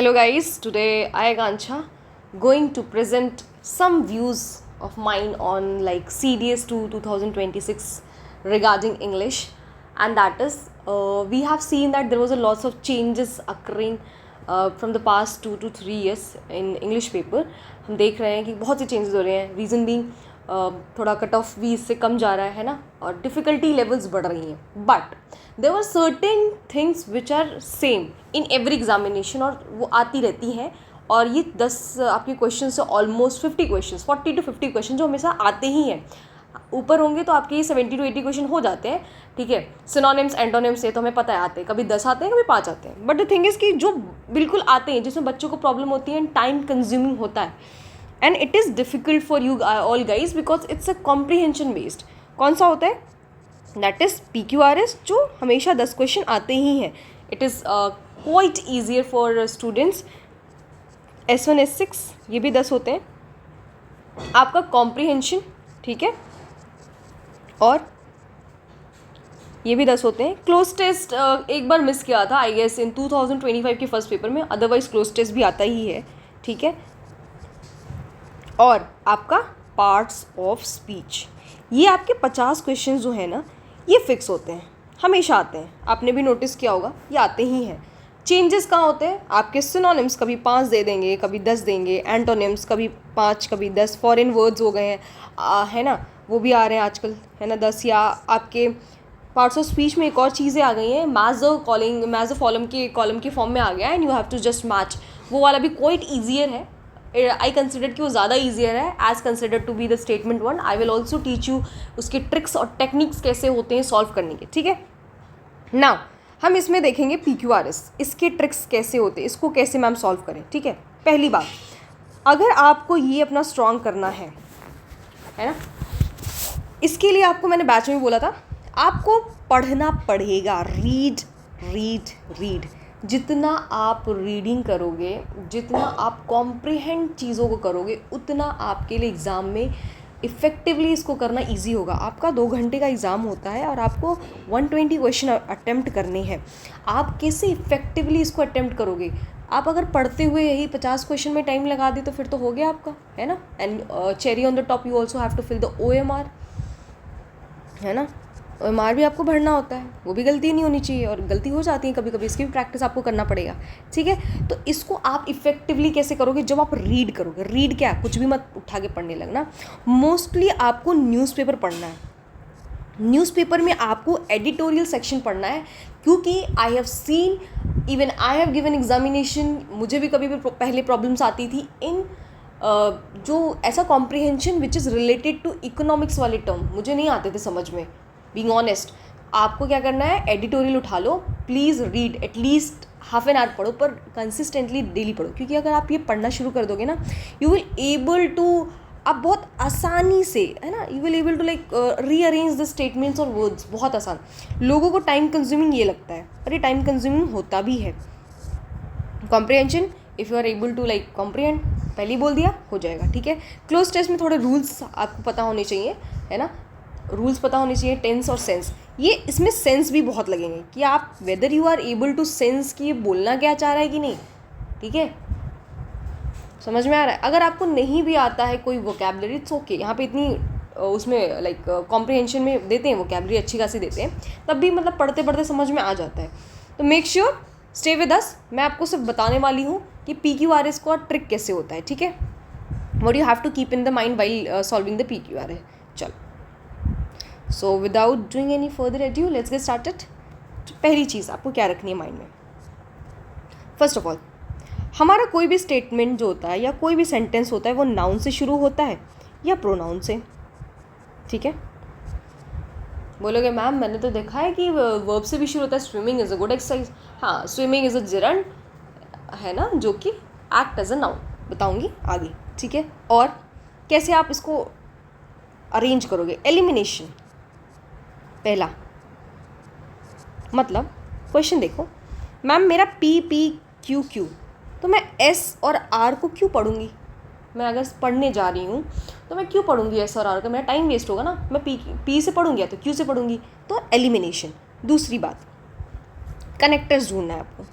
Hello guys, today I Akanksha going to present some views of mine on like CDS 2 2026 regarding English, and that is we have seen that there was a lots of changes occurring from the past 2 to 3 years in English paper. हम देख रहे हैं कि बहुत से changes हो रहे हैं. रीज़न बीइंग थोड़ा कट ऑफ भी इससे कम जा रहा है ना, और डिफ़िकल्टी लेवल्स बढ़ रही हैं. But there are certain things which are same in every examination, और वो आती रहती हैं. और ये 10 आपके क्वेश्चन से ऑलमोस्ट 50 क्वेश्चन, 40 to 50 क्वेश्चन जो हमेशा आते ही हैं. ऊपर होंगे तो आपके 70 to 80 क्वेश्चन हो जाते हैं. ठीक है, सिनोनिम्स एंटोनिम्स ये तो हमें पता है आते हैं, कभी 10 आते हैं कभी 5 आते हैं. बट द थिंग इज़ कि जो बिल्कुल आते हैं जिसमें बच्चों को प्रॉब्लम होती है, टाइम कंज्यूमिंग होता है, and it is difficult for you all guys because it's a comprehension based. कौन सा होता है? दैट इज़ PQRS, जो हमेशा 10 क्वेश्चन आते ही हैं. It is quite easier for students. S1 S6 ये भी 10 होते हैं. आपका कॉम्प्रीहेंशन, ठीक है, और ये भी 10 होते हैं. क्लोज टेस्ट एक बार मिस किया था आई गेस इन 2025 के फर्स्ट पेपर में, अदरवाइज क्लोज टेस्ट भी आता ही है. ठीक है, और आपका पार्ट्स ऑफ स्पीच, ये आपके 50 क्वेश्चन जो है ना, ये फिक्स होते हैं, हमेशा आते हैं. आपने भी नोटिस किया होगा, ये आते ही हैं. चेंजेस कहाँ होते हैं? आपके सिनोनिम्स कभी 5 दे देंगे, कभी 10 देंगे. एंटोनिम्स कभी 5 कभी 10. फॉरेन वर्ड्स हो गए हैं, है ना, वो भी आ रहे हैं आजकल, है ना, 10. या आपके पार्ट्स ऑफ स्पीच में एक और चीज़ें आ गई हैं, मैज़ो कॉलम के फॉर्म में आ गया है, and you have to just match. वो वाला भी क्वाइट ईजियर है. आई कंसिडर कि वो ज़्यादा ईजियर है as consider to be the statement one. I will also teach you उसके ट्रिक्स और टेक्निक्स कैसे होते हैं सॉल्व करने के. ठीक है, नाउ हम इसमें देखेंगे PQRS, इसके ट्रिक्स कैसे होते हैं, इसको कैसे मैम सॉल्व करें. ठीक है, पहली बात, अगर आपको ये अपना स्ट्रॉन्ग करना है ना, इसके लिए आपको मैंने बैच में बोला था, आपको पढ़ना पड़ेगा. Read read read. जितना आप रीडिंग करोगे, जितना आप कॉम्प्रिहेंड चीज़ों को करोगे, उतना आपके लिए एग्ज़ाम में इफ़ेक्टिवली इसको करना इजी होगा. आपका 2 घंटे का एग्ज़ाम होता है और आपको 120 क्वेश्चन अटेम्प्ट करने हैं. आप कैसे इफ़ेक्टिवली इसको अटेम्प्ट करोगे? आप अगर पढ़ते हुए यही 50 क्वेश्चन में टाइम लगा दे तो फिर तो हो गया आपका, है ना. And cherry on the top, you also have to fill the OMR, है ना. OMR भी आपको भरना होता है, वो भी गलती नहीं होनी चाहिए, और गलती हो जाती है कभी कभी, इसकी भी प्रैक्टिस आपको करना पड़ेगा. ठीक है, तो इसको आप इफ़ेक्टिवली कैसे करोगे? जब आप रीड करोगे. रीड क्या, कुछ भी मत उठा के पढ़ने लगना. मोस्टली आपको न्यूज़पेपर पढ़ना है. न्यूज़पेपर में आपको एडिटोरियल सेक्शन पढ़ना है, क्योंकि I have seen, even I have given examination, मुझे भी कभी भी पहले प्रॉब्लम्स आती थी इन जो ऐसा comprehension which is related to economics वाले टर्म मुझे नहीं आते थे समझ में. बीइंग ऑनेस्ट, आपको क्या करना है, एडिटोरियल उठा लो, please read, at least half an hour पढ़ो, पर कंसिस्टेंटली डेली पढ़ो. क्योंकि अगर आप ये पढ़ना शुरू कर दोगे ना, यू विल एबल टू, आप बहुत आसानी से, है ना, you will able to like rearrange the statements और वर्ड्स. बहुत आसान. लोगों को टाइम कंज्यूमिंग ये लगता है, अरे टाइम कंज्यूमिंग होता भी है. Comprehension, if you are able to like comprehend, पहले ही बोल दिया, हो जाएगा. ठीक है, क्लोज टेस्ट में थोड़े रूल्स आपको पता होने चाहिए, है ना, रूल्स पता होने चाहिए. टेंस और सेंस, ये इसमें सेंस भी बहुत लगेंगे कि आप whether you are able to sense कि ये बोलना क्या चाह रहा है कि नहीं. ठीक है, समझ में आ रहा है. अगर आपको नहीं भी आता है कोई वोकैबलरी, इट्स ओके. यहाँ पे इतनी उसमें लाइक कॉम्प्रिहेंशन में देते हैं, वोकैबलरी अच्छी खासी देते हैं, तब भी मतलब पढ़ते पढ़ते समझ में आ जाता है. तो make sure stay with us. मैं आपको सिर्फ बताने वाली हूँ कि PQRS का ट्रिक कैसे होता है. ठीक है, what you have to keep in the mind while solving the PQRS. चलो, so without doing any further ado, let's get started. पहली चीज़ आपको क्या रखनी है माइंड में? फर्स्ट ऑफ ऑल, हमारा कोई भी स्टेटमेंट जो होता है या कोई भी सेंटेंस होता है, वो नाउन से शुरू होता है या प्रोनाउन से. ठीक है, बोलोगे मैम मैंने तो देखा है कि वर्ब से भी शुरू होता है. Swimming is a good exercise. हाँ, स्विमिंग इज़ अ जिरंड, है ना, जो कि एक्ट एज अ नाउन. बताऊंगी आगे. ठीक है, और कैसे आप इसको अरेंज करोगे? एलिमिनेशन पहला, मतलब क्वेश्चन देखो, मैम मेरा PPQQ, तो मैं S और R को क्यों पढ़ूंगी? मैं अगर पढ़ने जा रही हूँ तो मैं क्यों पढ़ूंगी S और R का? मेरा टाइम वेस्ट होगा ना. मैं P से पढ़ूंगी या तो Q से पढ़ूंगी. तो एलिमिनेशन. दूसरी बात, कनेक्टर्स ढूंढना है आपको.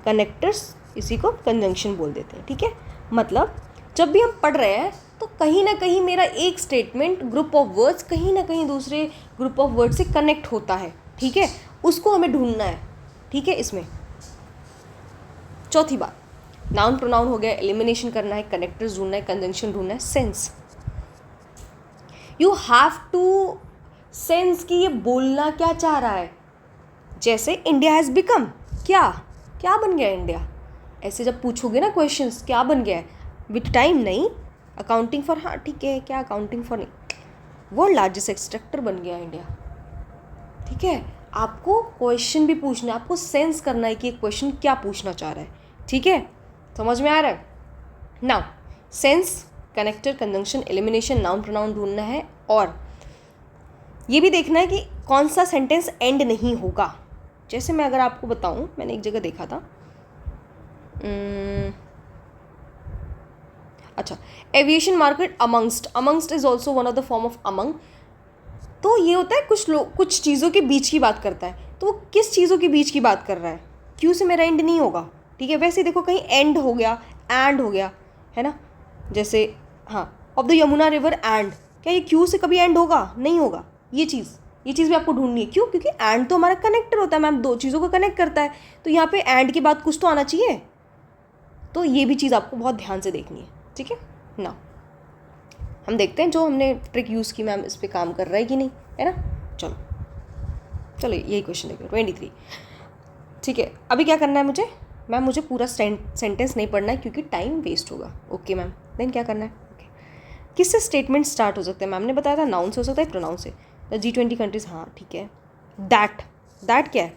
कनेक्टर्स इसी को कंजंक्शन बोल देते हैं, ठीक है। मतलब जब भी हम पढ़ रहे हैं तो कहीं ना कहीं मेरा एक स्टेटमेंट ग्रुप ऑफ वर्ड्स कहीं ना कहीं दूसरे ग्रुप ऑफ वर्ड से कनेक्ट होता है, ठीक है, उसको हमें ढूंढना है, ठीक है। इसमें चौथी बात, नाउन प्रोनाउन हो गया, एलिमिनेशन करना है, कनेक्टर्स ढूंढना है, कंजंक्शन ढूंढना है, sense. You have to sense कि ये बोलना क्या चाह रहा है। जैसे इंडिया हैज़ बिकम, क्या क्या बन गया इंडिया, ऐसे जब पूछोगे ना क्वेश्चंस, क्या बन गया है, विथ टाइम नहीं, अकाउंटिंग फॉर, हाँ ठीक है, क्या अकाउंटिंग फॉर नहीं, वर्ल्ड लार्जेस्ट एक्सट्रैक्टर बन गया इंडिया, ठीक है। आपको क्वेश्चन भी पूछना है, आपको सेंस करना है कि एक क्वेश्चन क्या पूछना चाह रहा है, ठीक है, समझ में आ रहा है। Now sense, connector, conjunction, elimination, noun pronoun ढूंढना है, और ये भी देखना है कि कौन सा सेंटेंस एंड नहीं होगा। जैसे मैं अगर आपको बताऊं, मैंने एक जगह देखा था, अच्छा, aviation market amongst, amongst is also one of the form of among. तो ये होता है कुछ लोग कुछ चीज़ों के बीच की बात करता है, तो वो किस चीज़ों के बीच की बात कर रहा है, क्यों से मेरा एंड नहीं होगा, ठीक है। वैसे देखो कहीं एंड हो गया, एंड हो गया, है ना। जैसे हाँ, of the Yamuna river and, क्या ये क्यों से कभी एंड होगा, नहीं होगा। ये चीज़ भी आपको ढूंढनी है, क्यों, क्योंकि एंड तो हमारा कनेक्टर होता है मैम, दो चीज़ों को कनेक्ट करता है, तो यहाँ पे एंड के बाद कुछ तो आना चाहिए, तो ये भी चीज़ आपको बहुत ध्यान से देखनी है, ठीक है ना। हम देखते हैं जो हमने ट्रिक यूज़ की मैम इस पर काम कर रहा है कि नहीं, है ना। चलो यही क्वेश्चन देखो 23, ठीक है। अभी क्या करना है मुझे, मैम मुझे पूरा सेंटेंस नहीं पढ़ना है क्योंकि टाइम वेस्ट होगा, ओके मैम। देन क्या करना है, ओके, किससे स्टेटमेंट स्टार्ट हो सकते हैं, मैम ने बताया था नाउन से हो सकता है, प्रोनाउन से, G20 कंट्रीज, हाँ ठीक है। दैट क्या है,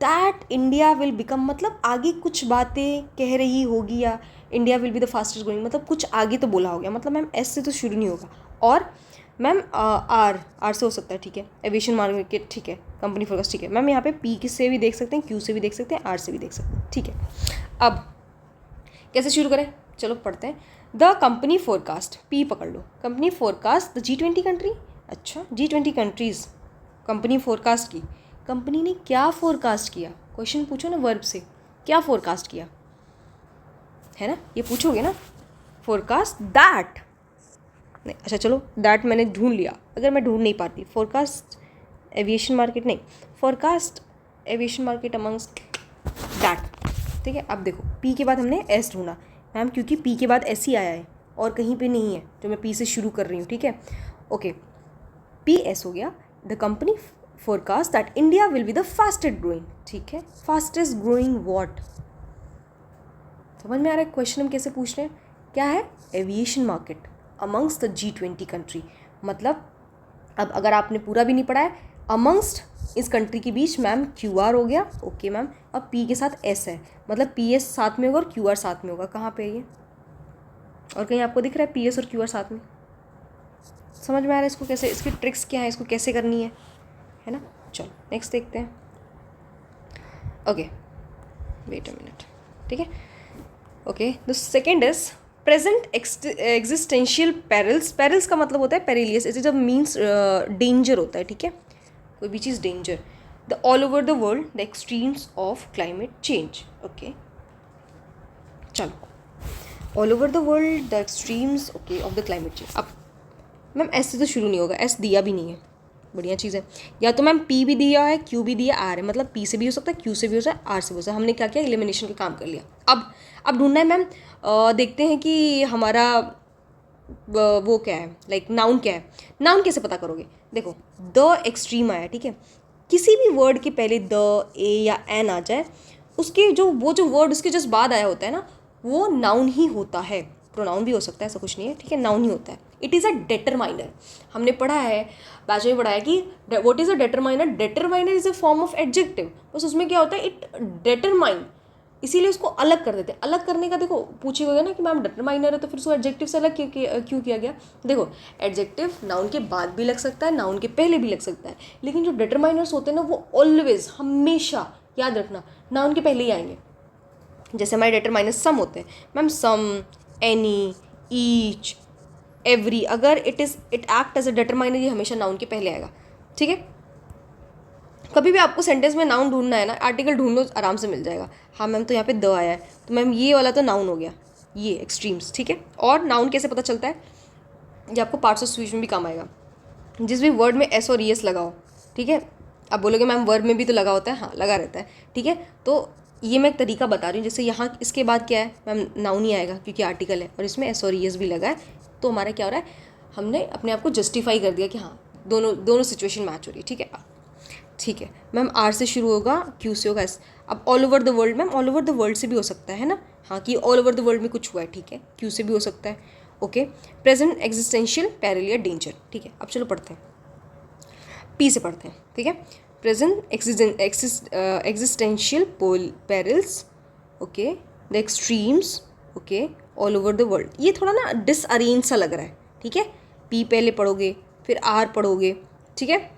दैट इंडिया विल बिकम, मतलब आगे कुछ बातें कह रही होगी, या India will be the fastest growing, मतलब कुछ आगे तो बोला हो गया, मतलब मैम एस से तो शुरू नहीं होगा, और मैम आर से हो सकता है, ठीक है। एविएशन मार्केट, ठीक है। कंपनी फोरकास्ट, ठीक है मैम। यहाँ पे पी से भी देख सकते हैं, क्यू से भी देख सकते हैं, आर से भी देख सकते हैं, ठीक है। अब कैसे शुरू करें, चलो पढ़ते हैं। द कंपनी फोरकास्ट, पी पकड़ लो, company forecast the G20 country, अच्छा G20 कंट्रीज़ कंपनी फोरकास्ट की, कंपनी ने क्या फोरकास्ट किया, क्वेश्चन पूछो ना वर्ब से, क्या फोरकास्ट किया, है ना, ये पूछोगे ना, फोरकास्ट दैट, नहीं अच्छा चलो दैट मैंने ढूंढ लिया, अगर मैं ढूंढ नहीं पाती, फोरकास्ट एविएशन मार्केट, नहीं forecast aviation market amongst that, ठीक है। अब देखो पी के बाद हमने एस ढूंढा मैम, क्योंकि पी के बाद एस ही आया है और कहीं पे नहीं है, जो मैं पी से शुरू कर रही हूँ, ठीक है। ओके, पी एस हो गया, the company forecast that India will be the fastest growing, ठीक है। फास्टेस्ट ग्रोइंग व्हाट, समझ में आ रहा है क्वेश्चन हम कैसे पूछ रहे हैं, क्या है, aviation market amongst the G20 country, मतलब अब अगर आपने पूरा भी नहीं पढ़ा है, अमंग्स्ट इस कंट्री के बीच मैम QR हो गया, ओके मैम। अब P के साथ S है, मतलब PS साथ में होगा और QR साथ में होगा, कहाँ पे है ये, और कहीं आपको दिख रहा है PS और QR साथ में, समझ में आ रहा है इसको कैसे, इसकी ट्रिक्स क्या है, इसको कैसे करनी है ना। चलो नेक्स्ट देखते हैं, ओके वेट अ मिनट, ठीक है। Okay, the second is present existential perils, perils का मतलब होता है पेरिलियस, इसे जब मीन्स डेंजर होता है, ठीक है, कोई भी चीज़ danger, the all over the world the extremes of climate change, okay चलो all over the world the extremes, okay, of the climate change. अब मैम एस से तो शुरू नहीं होगा, एस दिया भी नहीं है, बढ़िया चीज़ है, या तो मैम पी भी दिया है, क्यू भी दिया, आर है, मतलब पी से भी हो सकता है, क्यू से भी हो सकता है, आर से भी हो सकता है। हमने क्या किया, एलिमिनेशन का काम कर लिया। अब ढूंढना है मैम, देखते हैं कि हमारा वो क्या है, लाइक नाउन क्या है, नाउन कैसे पता करोगे, देखो द एक्सट्रीम आया, ठीक है, किसी भी वर्ड के पहले द, ए या एन आ जाए, उसके जो वर्ड उसके जस्ट बाद आया होता है ना, वो नाउन ही होता है, प्रोनाउन भी हो सकता है, ऐसा कुछ नहीं है, ठीक है, नाउन ही होता है। इट इज़ अ डेटरमाइनर, हमने पढ़ा है, बैचलर में पढ़ा है कि what is a determiner, determiner is a form of adjective, बस उसमें क्या होता है, इट डेटरमाइन, इसीलिए उसको अलग कर देते हैं। अलग करने का देखो पूछेगा ना कि मैम डेटरमाइनर है तो फिर उसको एडजेक्टिव से अलग क्यों किया गया, देखो एडजेक्टिव नाउन के बाद भी लग सकता है, नाउन के पहले भी लग सकता है, लेकिन जो डेटरमाइनर्स होते हैं ना वो ऑलवेज, हमेशा याद रखना, नाउन के पहले ही आएंगे। जैसे हमारे डेटरमाइनर्स सम होते हैं मैम, सम, एनी, ईच, एवरी, अगर इट एक्ट एज अ डेटरमाइनर, ये हमेशा नाउन के पहले आएगा, ठीक है। कभी भी आपको सेंटेंस में नाउन ढूंढना है ना, आर्टिकल ढूंढ लो, आराम से मिल जाएगा। हाँ मैम तो यहाँ पे द आया है, तो मैम ये वाला तो नाउन हो गया, ये एक्सट्रीम्स, ठीक है। और नाउन कैसे पता चलता है, ये आपको पार्ट्स ऑफ स्पीच में भी काम आएगा। जिस भी वर्ड में एस और ई एस लगाओ, ठीक है। अब बोलोगे मैम वर्ब में भी तो लगा होता है, हाँ लगा रहता है, ठीक है। तो ये मैं एक तरीका बता रही हूँ। जैसे यहाँ इसके बाद क्या है मैम, नाउन ही आएगा क्योंकि आर्टिकल है और इसमें एस और ई एस भी लगा है, तो हमारा क्या हो रहा है, हमने अपने आप को जस्टिफाई कर दिया कि हाँ दोनों सिचुएशन मैच हो रही है, ठीक है। ठीक है मैम, आर से शुरू होगा, क्यू से होगा एस। अब all over the world, ma'am all over the world से भी हो सकता है ना, हाँ कि ऑल ओवर द वर्ल्ड में कुछ हुआ है, ठीक है, क्यू से भी हो सकता है, ओके। प्रेजेंट एग्जिस्टेंशियल पैरेलल या डेंजर, ठीक है। अब चलो पढ़ते हैं, पी से पढ़ते हैं, ठीक है। Present existential perils, okay, the extremes, okay, all over the world. ये थोड़ा ना डिसअरेंज सा लग रहा है, ठीक है। पी पहले पढ़ोगे फिर आर पढ़ोगे, ठीक है।